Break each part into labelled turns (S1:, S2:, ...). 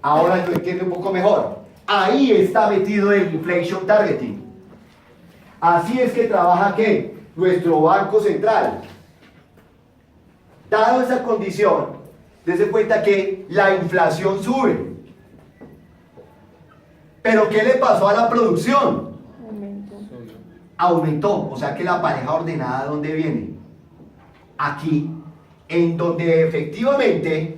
S1: Ahora lo entiende un poco mejor. Ahí está metido el inflation targeting. Así es que trabaja ¿qué? Nuestro Banco Central. Dado esa condición, dése cuenta que la inflación sube. Pero ¿qué le pasó a la producción? Aumentó. O sea que la pareja ordenada, ¿dónde viene? Aquí, en donde efectivamente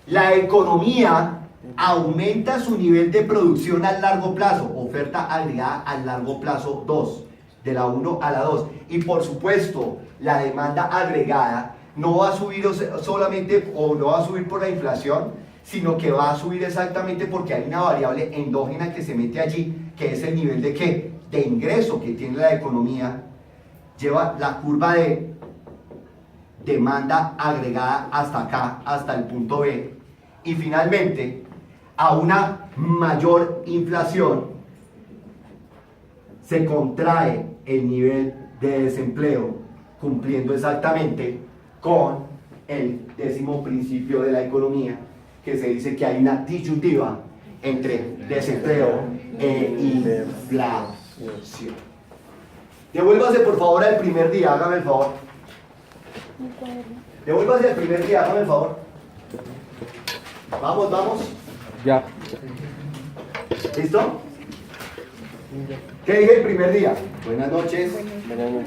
S1: la economía aumenta su nivel de producción a largo plazo, oferta agregada a largo plazo 2, de la 1 a la 2. Y por supuesto, la demanda agregada no va a subir solamente o no va a subir por la inflación, sino que va a subir exactamente porque hay una variable endógena que se mete allí, que es el nivel de ¿qué? De ingreso que tiene la economía. Lleva la curva de demanda agregada hasta acá, hasta el punto B, y finalmente a una mayor inflación se contrae el nivel de desempleo, cumpliendo exactamente con el 10º principio de la economía, que se dice que hay una disyuntiva entre desempleo e inflación. Devuélvase por favor al primer día, hágame el favor. Devuélvase al primer día, hágame el favor. Vamos, vamos.
S2: Ya.
S1: ¿Listo? ¿Qué dije el primer día? Buenas noches,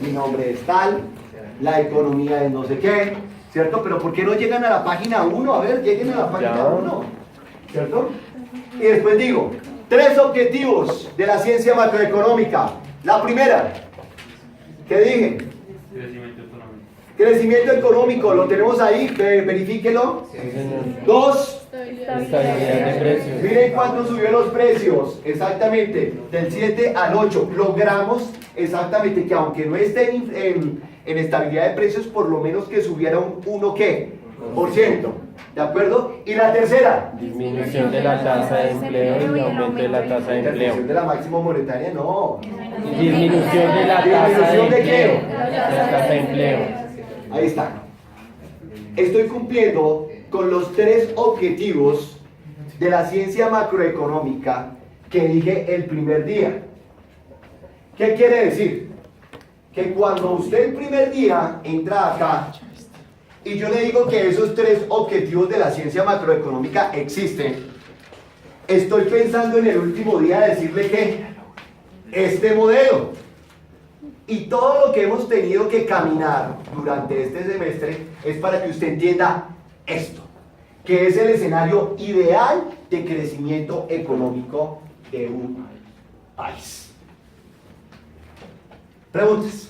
S1: mi nombre es tal, la economía es no sé qué, ¿cierto? Pero ¿por qué no llegan a la página 1? A ver, lleguen a la página 1, ¿cierto? Y después digo, 3 objetivos de la ciencia macroeconómica. La primera, ¿qué dije?
S3: Crecimiento económico.
S1: Crecimiento económico, lo tenemos ahí, verifíquelo. 2,
S2: Estabilidad de precios.
S1: miren cuánto subió los precios, exactamente, del 7 al 8. Logramos exactamente que aunque no esté en estabilidad de precios, por lo menos que subiera un 1 ¿qué? Por ciento, ¿de acuerdo? Y la tercera,
S2: Disminución de la tasa de empleo y aumento de la tasa de
S1: intervención
S2: empleo.
S1: de la máxima monetaria, no.
S2: Disminución de la tasa de
S1: ¿Disminución de qué?
S2: empleo. De la tasa de empleo.
S1: Ahí está. Estoy cumpliendo con los 3 objetivos de la ciencia macroeconómica que dije el primer día. ¿Qué quiere decir? Que cuando usted el primer día entra acá y yo le digo que esos 3 objetivos de la ciencia macroeconómica existen, estoy pensando en el último día decirle que este modelo y todo lo que hemos tenido que caminar durante este semestre es para que usted entienda esto, que es el escenario ideal de crecimiento económico de un país. Preguntas.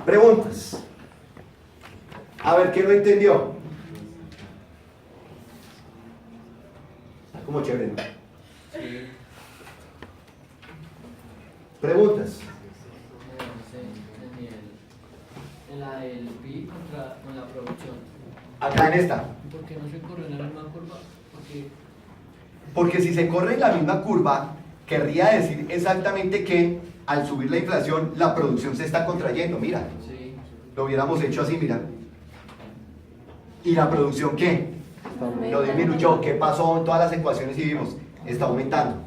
S1: Preguntas. A ver, ¿qué no entendió? Está como chévere, ¿no? Preguntas.
S4: En la del PIB con la producción.
S1: Acá en esta.
S4: ¿Por qué no se corre en la misma curva?
S1: Porque si se corre en la misma curva, querría decir exactamente que al subir la inflación, la producción se está contrayendo. Mira,
S4: Sí.
S1: lo hubiéramos hecho así, mira. ¿Y la producción qué? Lo disminuyó. ¿Qué pasó en todas las ecuaciones y vimos? Está aumentando.